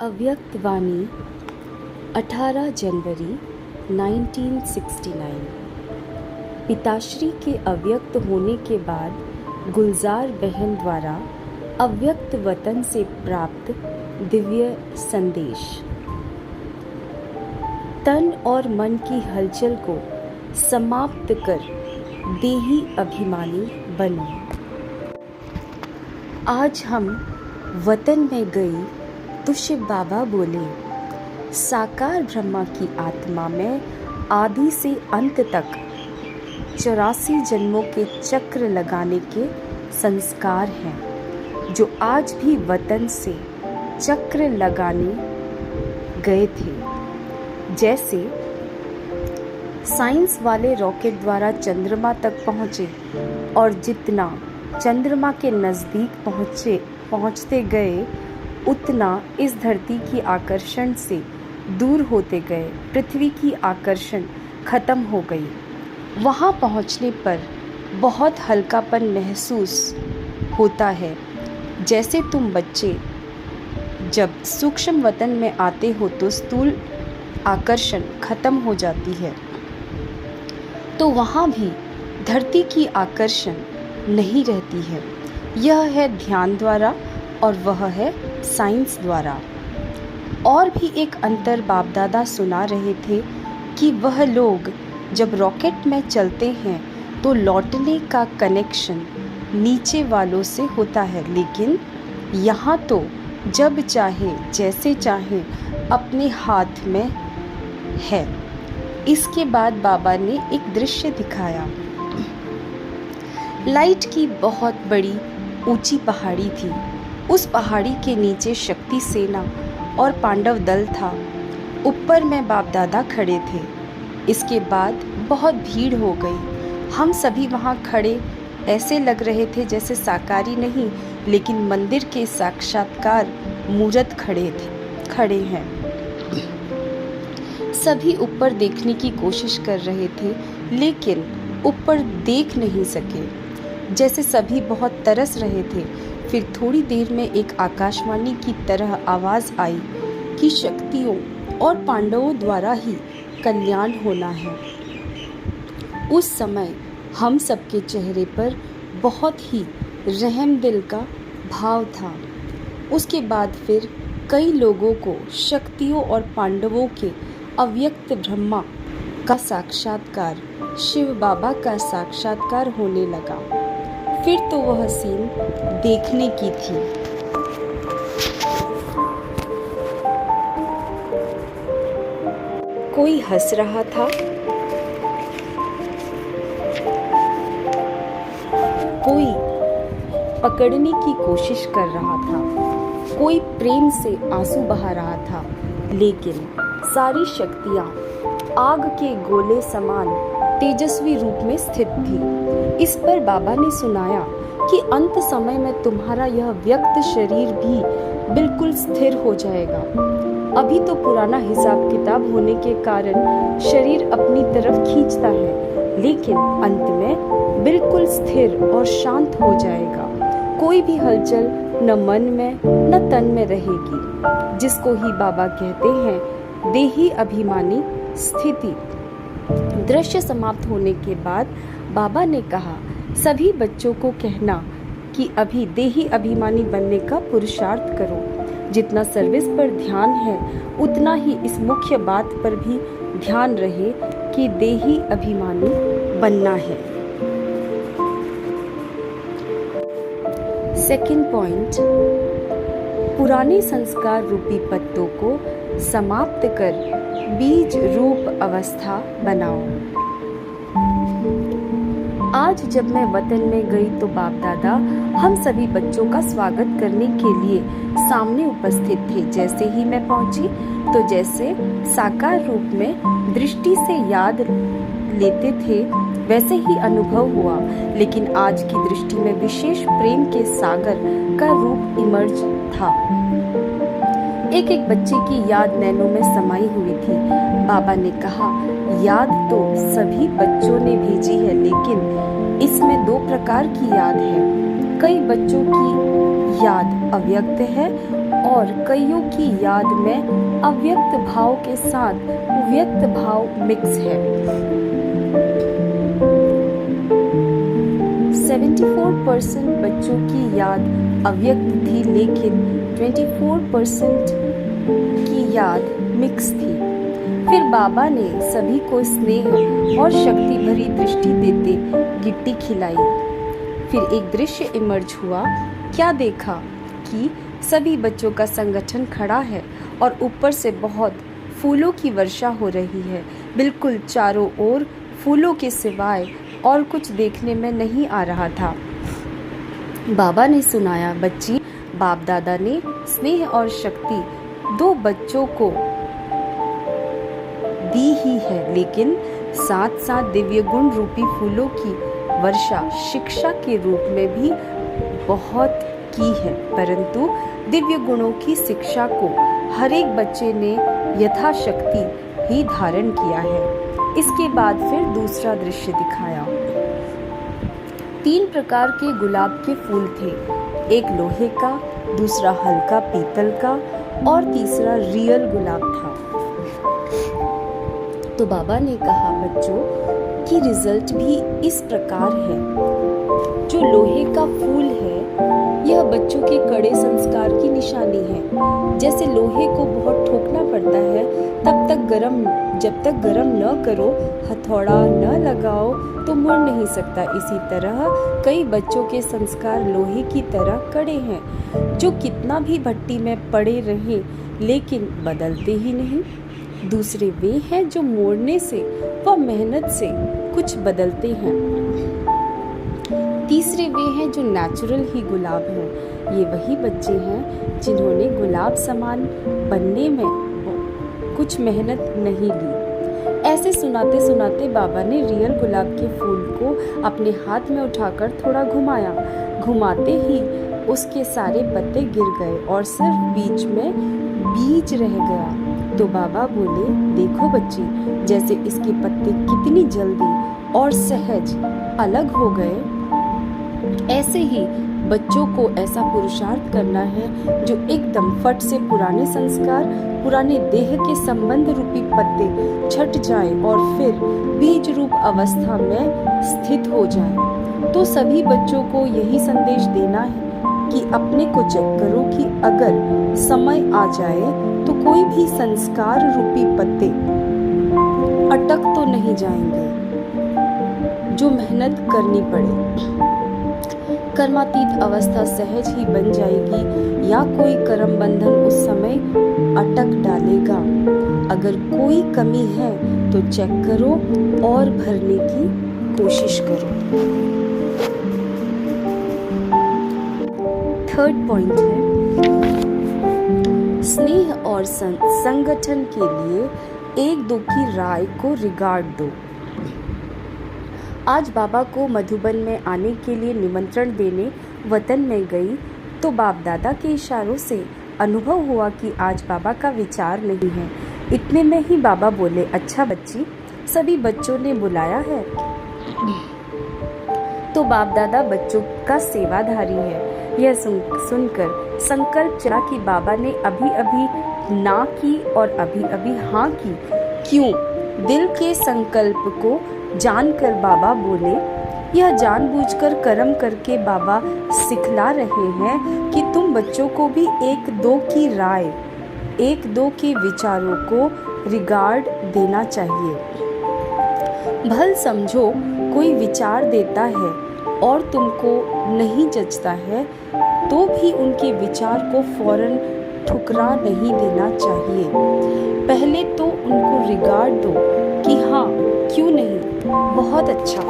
अव्यक्त वाणी 18 जनवरी 1969। पिताश्री के अव्यक्त होने के बाद गुलजार बहन द्वारा अव्यक्त वतन से प्राप्त दिव्य संदेश। तन और मन की हलचल को समाप्त कर देही अभिमानी बनो। आज हम वतन में गए तो शिव बाबा बोले, साकार ब्रह्मा की आत्मा में आदि से अंत तक 84 जन्मों के चक्र लगाने के संस्कार हैं, जो आज भी वतन से चक्र लगाने गए थे। जैसे साइंस वाले रॉकेट द्वारा चंद्रमा तक पहुँचे और जितना चंद्रमा के नज़दीक पहुँचते गए उतना इस धरती की आकर्षण से दूर होते गए। पृथ्वी की आकर्षण खत्म हो गई। वहाँ पहुँचने पर बहुत हल्कापन महसूस होता है। जैसे तुम बच्चे जब सूक्ष्म वतन में आते हो तो स्थूल आकर्षण खत्म हो जाती है, तो वहाँ भी धरती की आकर्षण नहीं रहती है। यह है ध्यान द्वारा और वह है साइंस द्वारा। और भी एक अंतर बाप दादा सुना रहे थे कि वह लोग जब रॉकेट में चलते हैं तो लौटने का कनेक्शन नीचे वालों से होता है, लेकिन यहाँ तो जब चाहे जैसे चाहे अपने हाथ में है। इसके बाद बाबा ने एक दृश्य दिखाया। लाइट की बहुत बड़ी ऊंची पहाड़ी थी। उस पहाड़ी के नीचे शक्ति सेना और पांडव दल था। ऊपर में बाप दादा खड़े थे। इसके बाद बहुत भीड़ हो गई। हम सभी वहाँ खड़े ऐसे लग रहे थे जैसे साकारी नहीं, लेकिन मंदिर के साक्षात्कार मूर्त खड़े हैं। सभी ऊपर देखने की कोशिश कर रहे थे, लेकिन ऊपर देख नहीं सके। जैसे सभी बहुत तरस रहे थे। फिर थोड़ी देर में एक आकाशवाणी की तरह आवाज़ आई कि शक्तियों और पांडवों द्वारा ही कल्याण होना है। उस समय हम सबके चेहरे पर बहुत ही रहमदिल का भाव था। उसके बाद फिर कई लोगों को शक्तियों और पांडवों के अव्यक्त ब्रह्मा का साक्षात्कार, शिव बाबा का साक्षात्कार होने लगा। फिर तो वह सीन देखने की थी। कोई हंस रहा था, कोई पकड़ने की कोशिश कर रहा था, कोई प्रेम से आंसू बहा रहा था, लेकिन सारी शक्तियां आग के गोले समान तेजस्वी रूप में स्थित थी। इस पर बाबा ने सुनाया कि अंत समय में तुम्हारा यह व्यक्त शरीर भी बिल्कुल स्थिर हो जाएगा। अभी तो पुराना हिसाब किताब होने के कारण शरीर अपनी तरफ खींचता है, लेकिन अंत में बिल्कुल स्थिर और शांत हो जाएगा। कोई भी हलचल न मन में न तन में रहेगी, जिसको ही बाबा कहते हैं देही अभिमानी स्थिति। दृश्य समाप्त होने के बाद बाबा ने कहा, सभी बच्चों को कहना कि अभी देही अभिमानी बनने का पुरुषार्थ करो। जितना सर्विस पर ध्यान है उतना ही इस मुख्य बात पर भी ध्यान रहे कि देही अभिमानी बनना है। सेकंड पॉइंट, पुराने संस्कार रूपी पत्तों को समाप्त कर बीज रूप अवस्था बनाओ। आज जब मैं वतन में गई तो बाप दादा हम सभी बच्चों का स्वागत करने के लिए सामने उपस्थित थे। जैसे ही मैं पहुंची तो जैसे साकार रूप में दृष्टि से याद लेते थे वैसे ही अनुभव हुआ, लेकिन आज की दृष्टि में विशेष प्रेम के सागर का रूप इमर्ज था। एक एक बच्चे की याद नैनों में समाई हुई थी। बाबा ने कहा, याद तो सभी बच्चों ने भेजी है, लेकिन इसमें 2 प्रकार की याद है। कई बच्चों की याद अव्यक्त है और कईयों की याद में अव्यक्त भाव के साथ व्यक्त भाव मिक्स है। 74% बच्चों की याद अव्यक्त थी, लेकिन 24% की याद मिक्स थी। फिर बाबा ने सभी को स्नेह और शक्ति भरी दृष्टि देते गिट्टी खिलाई। फिर एक दृश्य इमर्ज हुआ। क्या देखा कि सभी बच्चों का संगठन खड़ा है और ऊपर से बहुत फूलों की वर्षा हो रही है। बिल्कुल चारों ओर फूलों के सिवाय और कुछ देखने में नहीं आ रहा था। बाबा ने सुनाया, बच्ची, बाप दादा ने स्नेह और शक्ति दो बच्चों को दी ही है, लेकिन साथ साथ दिव्य गुण रूपी फूलों की वर्षा शिक्षा के रूप में भी बहुत की है। परंतु दिव्य गुणों की शिक्षा को हर एक बच्चे ने यथाशक्ति ही धारण किया है। इसके बाद फिर दूसरा दृश्य दिखाया। 3 प्रकार के गुलाब के फूल थे, एक लोहे का, दूसरा हल्का पीतल का और तीसरा रियल गुलाब था। तो बाबा ने कहा, बच्चों की रिजल्ट भी इस प्रकार है। जो लोहे का फूल है, यह बच्चों के कड़े संस्कार की निशानी है। जैसे लोहे को बहुत ठोकना पड़ता है, जब तक गरम न करो, हथौड़ा न लगाओ तो मुड़ नहीं सकता। इसी तरह कई बच्चों के संस्कार लोहे की तरह कड़े हैं, जो कितना भी भट्टी में पड़े रहें लेकिन बदलते ही नहीं। दूसरे वे हैं जो मोड़ने से व मेहनत से कुछ बदलते हैं। तीसरे वे हैं जो नेचुरल ही गुलाब हैं। ये वही बच्चे हैं जिन्होंने गुलाब समान बनने में कुछ मेहनत नहीं ली। ऐसे सुनाते सुनाते बाबा ने रियल गुलाब के फूल को अपने हाथ में उठाकर थोड़ा घुमाया। घुमाते ही उसके सारे पत्ते गिर गए और सिर्फ बीच में बीज रह गया। तो बाबा बोले, देखो बच्ची, जैसे इसके पत्ते कितनी जल्दी और सहज अलग हो गए, ऐसे ही बच्चों को ऐसा पुरुषार्थ करना है जो एकदम फट से पुराने संस्कार, पुराने देह के संबंध रूपी पत्ते छट जाए और फिर बीज रूप अवस्था में स्थित हो जाए। तो सभी बच्चों को यही संदेश देना है कि अपने को चेक करो कि अगर समय आ जाए तो कोई भी संस्कार रूपी पत्ते अटक तो नहीं जाएंगे जो मेहनत करनी पड़े। कर्मातीत अवस्था सहज ही बन जाएगी या कोई कर्म बंधन उस समय अटक डालेगा। अगर कोई कमी है तो चेक करो और भरने की कोशिश करो। थर्ड पॉइंट है, स्नेह और संगठन के लिए एक दो की राय को रिगार्ड दो। आज बाबा को मधुबन में आने के लिए निमंत्रण देने वतन में गई तो बाप दादा के इशारों से अनुभव हुआ कि आज बाबा का विचार नहीं है। इतने में ही बाबा बोले, अच्छा बच्ची, सभी बच्चों ने बुलाया है। तो बाप दादा बच्चों का सेवाधारी है। यह सुनकर संकल्प चला कि बाबा ने अभी अभी ना की और अभी अभी हाँ की। क्यों? दिल के संकल्प को जानकर बाबा बोले, यह जानबूझकर कर्म करके बाबा सिखला रहे हैं कि तुम बच्चों को भी एक दो की राय, एक दो के विचारों को रिगार्ड देना चाहिए। भल समझो कोई विचार देता है और तुमको नहीं जचता है तो भी उनके विचार को फौरन ठुकरा नहीं देना चाहिए। पहले तो उनको रिगार्ड दो कि हाँ, क्यों नहीं, बहुत अच्छा,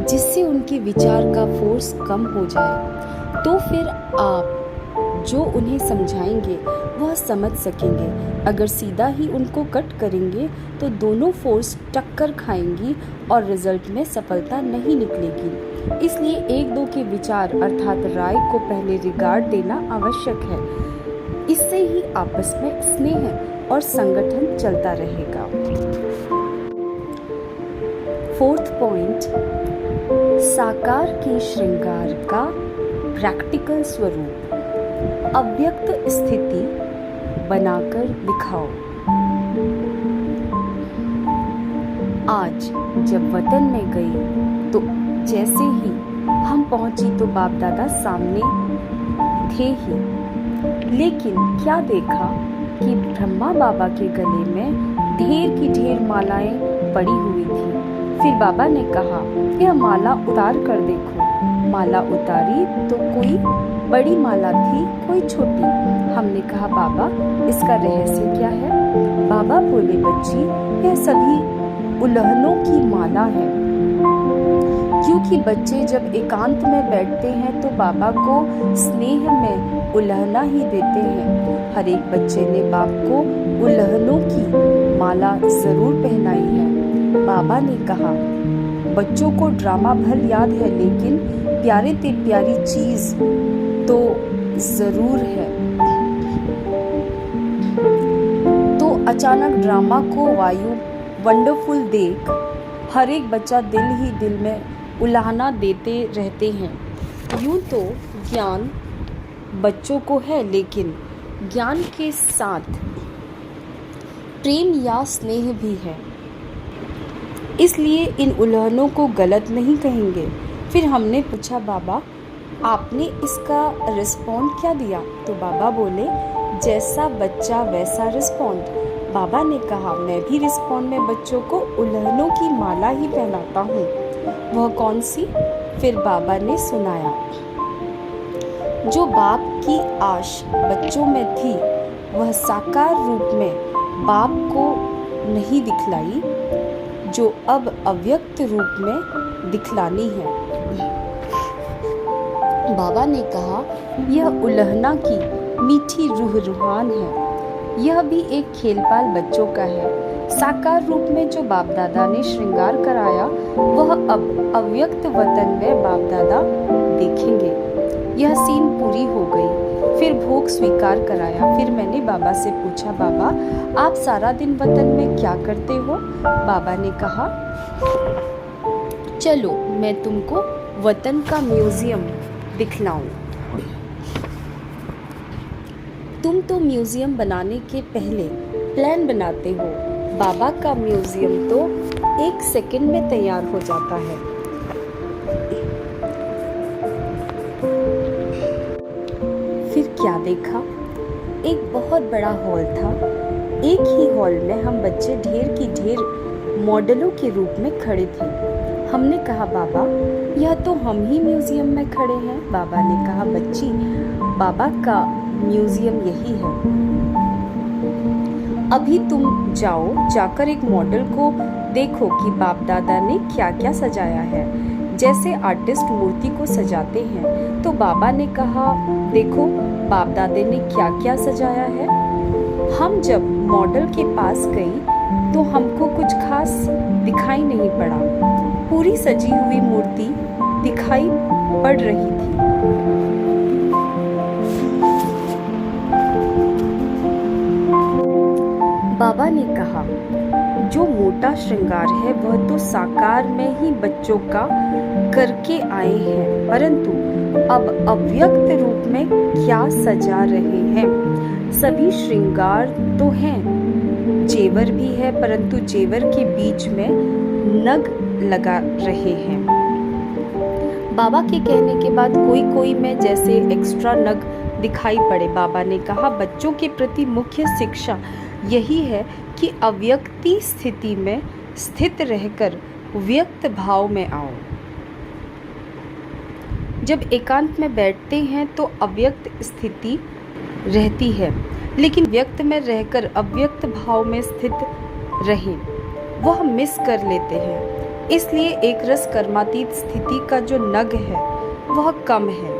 जिससे उनके विचार का फोर्स कम हो जाए। तो फिर आप जो उन्हें समझाएंगे वह समझ सकेंगे। अगर सीधा ही उनको कट करेंगे तो दोनों फोर्स टक्कर खाएंगी और रिजल्ट में सफलता नहीं निकलेगी। इसलिए एक दो के विचार अर्थात राय को पहले रिगार्ड देना आवश्यक है। इससे ही आपस में स्नेह और संगठन चलता रहेगा। फोर्थ पॉइंट, साकार के श्रृंगार का प्रैक्टिकल स्वरूप, अव्यक्त स्थिति बनाकर दिखाओ। आज जब वतन में गई तो जैसे ही हम पहुंची तो बाप दादा सामने थे ही, लेकिन क्या देखा कि ब्रह्मा बाबा के गले में ढेर की ढेर मालाएं पड़ी हुई थी। फिर बाबा ने कहा, यह माला उतार कर देखो। माला उतारी तो कोई बड़ी माला थी, कोई छोटी। हमने कहा, बाबा इसका रहस्य क्या है? बाबा बोले, बच्ची यह सभी उल्हनों की माला है, क्योंकि बच्चे जब एकांत में बैठते हैं तो बाबा को स्नेह में उल्हना ही देते हैं। हर एक बच्चे ने बाप को उल्हनों की माला जरूर पहनाई है। बाबा ने कहा, बच्चों को ड्रामा भर याद है, लेकिन प्यारे ते प्यारी चीज तो जरूर है। तो अचानक ड्रामा को वायु वंडरफुल देख हर एक बच्चा दिल ही दिल में उल्हाना देते रहते हैं। यूं तो ज्ञान बच्चों को है, लेकिन ज्ञान के साथ प्रेम या स्नेह भी है, इसलिए इन उल्हनों को गलत नहीं कहेंगे। फिर हमने पूछा, बाबा आपने इसका रिस्पॉन्ड क्या दिया? तो बाबा बोले, जैसा बच्चा वैसा रिस्पॉन्ड। बाबा ने कहा, मैं भी रिस्पॉन्ड में बच्चों को उल्हनों की माला ही पहनाता हूँ। वह कौन सी? फिर बाबा ने सुनाया। जो बाप की आश बच्चों में थी, वह साकार रूप में बाप को नहीं दिखलाई, जो अब अव्यक्त रूप में दिखलानी है। बाबा ने कहा, यह उल्हना की मीठी रूह रूहान है। यह भी एक खेलपाल बच्चों का है। साकार रूप में जो बाप दादा ने श्रृंगार कराया, वह अब अव्यक्त वतन में बाप दादा देखेंगे। यह सीन पूरी हो गई। फिर भोग स्वीकार कराया। फिर मैंने बाबा से पूछा, बाबा आप सारा दिन वतन में क्या करते हो? बाबा ने कहा, चलो मैं तुमको वतन का म्यूजियम दिखलाऊं। तुम तो म्यूजियम बनाने के पहले प्लान बनाते हो, बाबा का म्यूजियम तो 1 सेकंड में तैयार हो जाता है। फिर क्या देखा? एक बहुत बड़ा हॉल था। एक ही हॉल में हम बच्चे ढेर की ढेर मॉडलों के रूप में खड़े थे। हमने कहा, बाबा यह तो हम ही म्यूजियम में खड़े हैं। बाबा ने कहा, बच्ची बाबा का म्यूजियम यही है। अभी तुम जाओ, जाकर एक मॉडल को देखो कि बाप दादा ने क्या क्या सजाया है, जैसे आर्टिस्ट मूर्ति को सजाते हैं। तो बाबा ने कहा, देखो बाप दादे ने क्या क्या सजाया है। हम जब मॉडल के पास गई तो हमको कुछ खास दिखाई नहीं पड़ा। पूरी सजी हुई मूर्ति दिखाई पड़ रही थी। बाबा ने कहा, जो मोटा श्रृंगार है वह तो साकार में ही बच्चों का करके आए हैं, परंतु अब अव्यक्त रूप में क्या सजा रहे हैं। सभी श्रृंगार तो हैं, जेवर भी है, परंतु जेवर के बीच में नग लगा रहे हैं। बाबा के कहने के बाद कोई कोई में जैसे एक्स्ट्रा नग दिखाई पड़े। बाबा ने कहा, बच्चों के प्रति मुख्य शिक्षा यही है कि अव्यक्ति स्थिति में स्थित रहकर व्यक्त भाव में आओ। जब एकांत में बैठते हैं तो अव्यक्त स्थिति रहती है, लेकिन व्यक्त में रहकर अव्यक्त भाव में स्थित रहें, वह मिस कर लेते हैं। इसलिए एक रस कर्मातीत स्थिति का जो नग है वह कम है।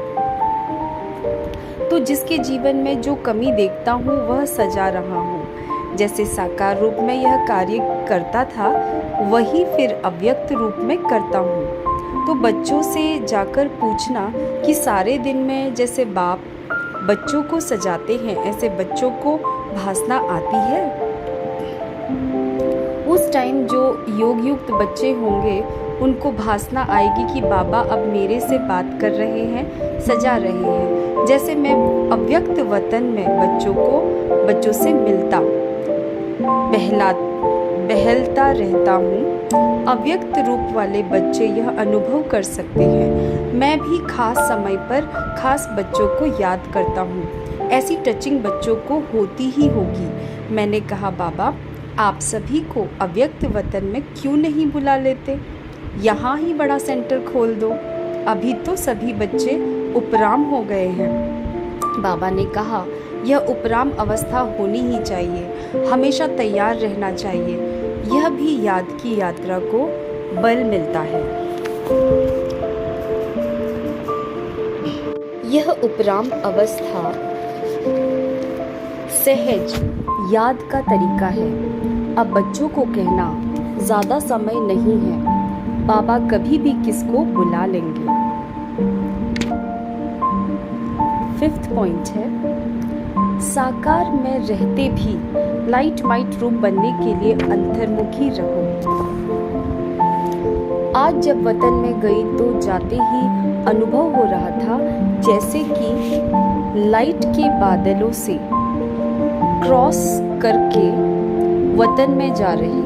तो जिसके जीवन में जो कमी देखता हूँ वह सजा रहा हूँ। जैसे साकार रूप में यह कार्य करता था, वही फिर अव्यक्त रूप में करता हूँ। तो बच्चों से जाकर पूछना कि सारे दिन में जैसे बाप बच्चों को सजाते हैं, ऐसे बच्चों को भासना आती है। उस टाइम जो योग युक्त बच्चे होंगे उनको भासना आएगी कि बाबा अब मेरे से बात कर रहे हैं, सजा रहे हैं, जैसे मैं अव्यक्त वतन में बच्चों से मिलता बहलता रहता हूँ। अव्यक्त रूप वाले बच्चे यह अनुभव कर सकते हैं। मैं भी खास समय पर खास बच्चों को याद करता हूँ। ऐसी टचिंग बच्चों को होती ही होगी। मैंने कहा, बाबा, आप सभी को अव्यक्त वतन में क्यों नहीं बुला लेते? यहाँ ही बड़ा सेंटर खोल दो। अभी तो सभी बच्चे उपराम हो गए हैं। बाबा ने कहा, यह उपराम अवस्था होनी ही चाहिए, हमेशा तैयार रहना चाहिए। यह भी याद की यात्रा को बल मिलता है। यह उपराम अवस्था सहज याद का तरीका है। अब बच्चों को कहना, ज़्यादा समय नहीं है, बाबा कभी भी किसको बुला लेंगे। 5th पॉइंट है, साकार में रहते भी लाइट माइट रूप बनने के लिए अंतर्मुखी रहो। आज जब वतन में गई तो जाते ही अनुभव हो रहा था जैसे कि लाइट के बादलों से क्रॉस करके वतन में जा रही।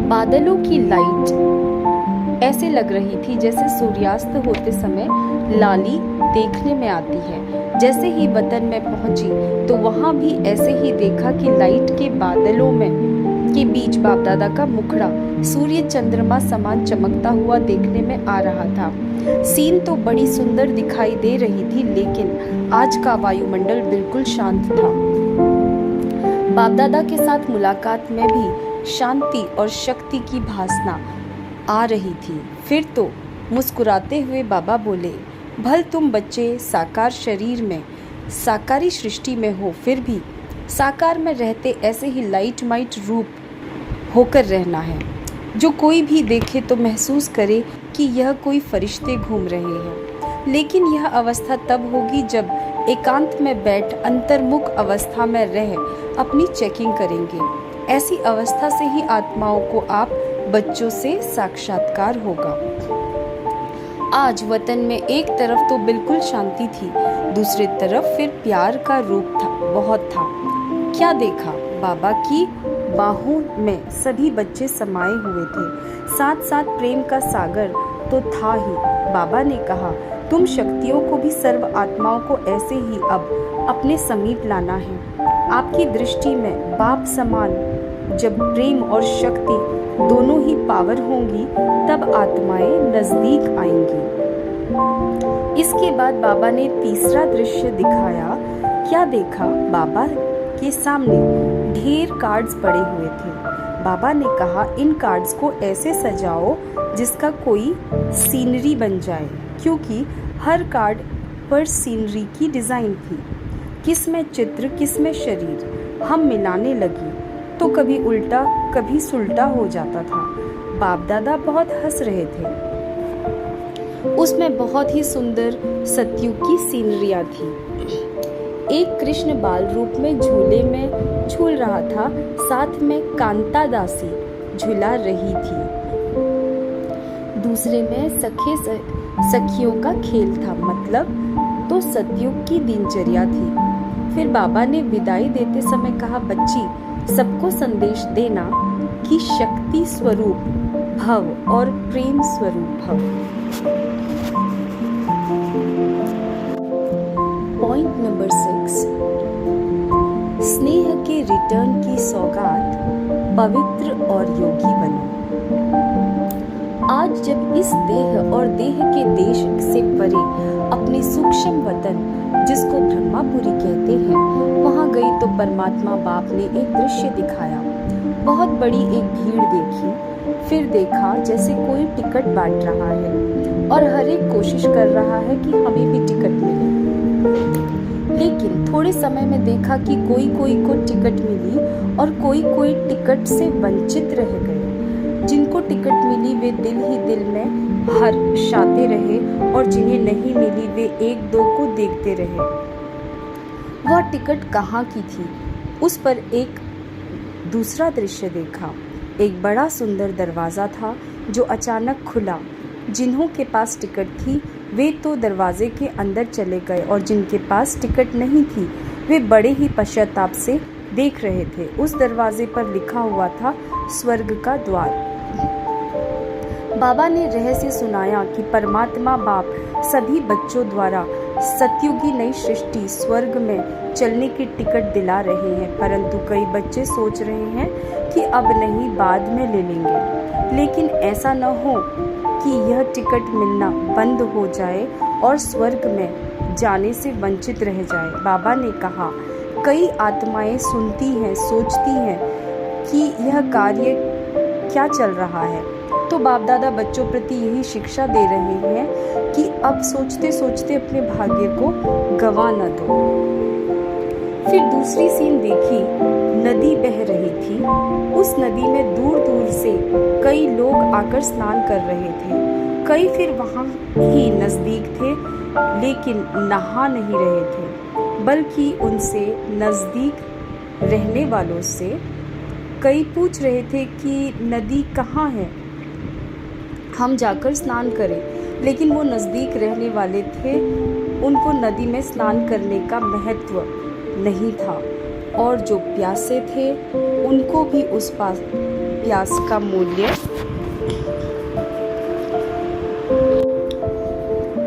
बादलों की लाइट ऐसे लग रही थी जैसे सूर्यास्त होते समय लाली देखने में आती है। जैसे ही वतन में पहुंची तो वहां भी ऐसे ही देखा कि लाइट के बादलों में के बीच बाप दादा का मुखड़ा सूर्य चंद्रमा समान चमकता हुआ देखने में आ रहा था। सीन तो बड़ी सुंदर दिखाई दे रही थी, लेकिन आज का वायुमंडल बिल्कुल शांत था। बाप दादा के साथ मुलाकात में भी शांति और शक्ति की भासना आ रही थी। फिर तो मुस्कुराते हुए बाबा बोले, भल तुम बच्चे साकार शरीर में साकारी सृष्टि में हो, फिर भी साकार में रहते ऐसे ही लाइट माइट रूप होकर रहना है। जो कोई भी देखे तो महसूस करे कि यह कोई फरिश्ते घूम रहे हैं। लेकिन यह अवस्था तब होगी जब एकांत में बैठ अंतर्मुख अवस्था में रह अपनी चेकिंग करेंगे। ऐसी अवस्था से ही आत्माओं को आप बच्चों से साक्षात्कार होगा। आज वतन में एक तरफ तो बिल्कुल शांति थी, दूसरी तरफ फिर प्यार का रूप था, बहुत था। क्या देखा, बाबा की बाहों में सभी बच्चे समाये हुए थे, साथ साथ प्रेम का सागर तो था ही। बाबा ने कहा, तुम शक्तियों को भी सर्व आत्माओं को ऐसे ही अब अपने समीप लाना है। आपकी दृष्टि में बाप समान जब प्रेम और शक्ति दोनों ही पावर होंगी तब आत्माएं नजदीक आएंगी। इसके बाद बाबा ने तीसरा दृश्य दिखाया। क्या देखा, बाबा के सामने ढेर कार्ड्स पड़े हुए थे। बाबा ने कहा, इन कार्ड्स को ऐसे सजाओ जिसका कोई सीनरी बन जाए, क्योंकि हर कार्ड पर सीनरी की डिजाइन थी। किस में चित्र, किस में शरीर। हम मिलाने लगी तो कभी उल्टा कभी सुलटा हो जाता था। बाप दादा बहुत हंस रहे थे। उसमें बहुत ही सुंदर सतयुग की सीनरियां थी। एक कृष्ण बाल रूप में झूले में झूल रहा था, साथ में कांता दासी झूला रही थी। दूसरे में सखियों का खेल था, मतलब तो सतयुग की दिनचर्या थी। फिर बाबा ने विदाई देते समय कहा, बच्ची, सबको संदेश देना कि शक्ति स्वरूप भव और प्रेम स्वरूप भव। पॉइंट नंबर 6, स्नेह के रिटर्न की सौगात, पवित्र और योगी बनो। आज जब इस देह और देह के देश से परे अपने सूक्ष्म वतन, जिसको ब्रह्मापुरी कहते हैं, वहां गई तो परमात्मा बाप ने एक दृश्य दिखाया। बहुत बड़ी एक भीड़ देखी। फिर देखा जैसे कोई टिकट बांट रहा है और हर एक कोशिश कर रहा है कि हमें भी टिकट मिले। लेकिन थोड़े समय में देखा कि कोई को टिकट मिली और कोई टिकट से वंचित रह गए। जिनको टिकट मिली वे दिल ही दिल में हर्षाते रहे और जिन्हें नहीं मिली वे एक दो को देखते रहे। वह टिकट कहाँ की थी? उस पर एक दूसरा दृश्य देखा। एक बड़ा सुंदर दरवाजा था जो अचानक खुला। जिन्हों के पास टिकट थी वे तो दरवाजे के अंदर चले गए और जिनके पास टिकट नहीं थी वे बड़े ही पश्चाताप से देख रहे थे। उस दरवाजे पर लिखा हुआ था स्वर्ग का द्वार। बाबा ने रहस्य सुनाया कि परमात्मा बाप सभी बच्चों द्वारा सतयुगी नई सृष्टि स्वर्ग में चलने की टिकट दिला रहे हैं, परंतु कई बच्चे सोच रहे हैं कि अब नहीं, बाद में ले लेंगे। लेकिन ऐसा न हो कि यह टिकट मिलना बंद हो जाए और स्वर्ग में जाने से वंचित रह जाए। बाबा ने कहा, कई आत्माएं सुनती हैं, सोचती हैं कि यह कार्य क्या चल रहा है, तो बाप दादा बच्चों प्रति यही शिक्षा दे रहे हैं कि अब सोचते सोचते अपने भाग्य को गवा न दो। फिर दूसरी सीन देखी, नदी बह रही थी। उस नदी में दूर दूर से कई लोग आकर स्नान कर रहे थे। कई फिर वहाँ ही नज़दीक थे लेकिन नहा नहीं रहे थे, बल्कि उनसे नज़दीक रहने वालों से कई पूछ रहे थे कि नदी कहाँ है, हम जाकर स्नान करें। लेकिन वो नज़दीक रहने वाले थे, उनको नदी में स्नान करने का महत्व नहीं था, और जो प्यासे थे उनको भी उस प्यास का मूल्य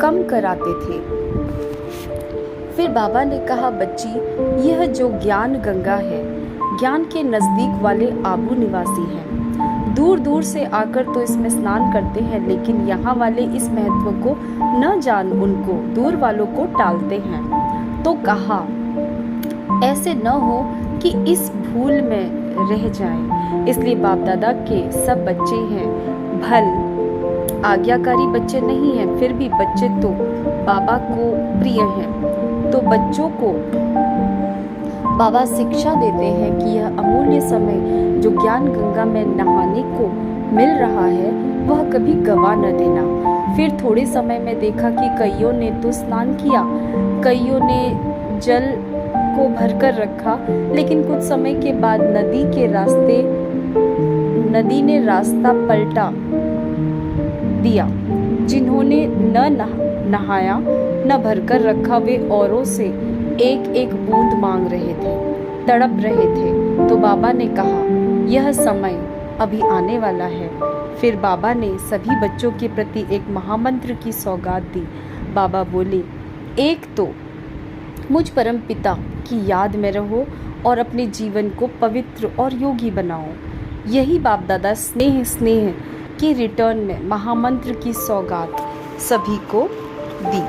कम कराते थे। फिर बाबा ने कहा, बच्ची, यह जो ज्ञान गंगा है, ज्ञान के नज़दीक वाले आबू निवासी हैं। दूर दूर से आकर तो इसमें स्नान करते हैं, लेकिन यहाँ वाले इस महत्व को न जान उनको दूर वालों को टालते हैं। तो कहा, ऐसे न हो कि इस भूल में रह जाएं। इसलिए बाप दादा के सब बच्चे हैं, भल आज्ञाकारी बच्चे नहीं हैं, फिर भी बच्चे तो बाबा को प्रिय हैं। तो बच्चों को बाबा शिक्षा देते हैं कि यह अमूल्य समय जो ज्ञान गंगा में नहाने को मिल रहा है वह कभी गवा न देना। फिर थोड़े समय में देखा कि कईयों ने तो स्नान किया, कईयों ने जल को भरकर रखा, लेकिन कुछ समय के बाद नदी ने रास्ता पलटा दिया। जिन्होंने न नहाया न भरकर रखा, वे औरों से एक एक बूंद मांग रहे थे, तड़प रहे थे। तो बाबा ने कहा, यह समय अभी आने वाला है। फिर बाबा ने सभी बच्चों के प्रति एक महामंत्र की सौगात दी। बाबा बोले, एक तो मुझ परम पिता की याद में रहो और अपने जीवन को पवित्र और योगी बनाओ। यही बाप दादा स्नेह के रिटर्न में महामंत्र की सौगात सभी को दी।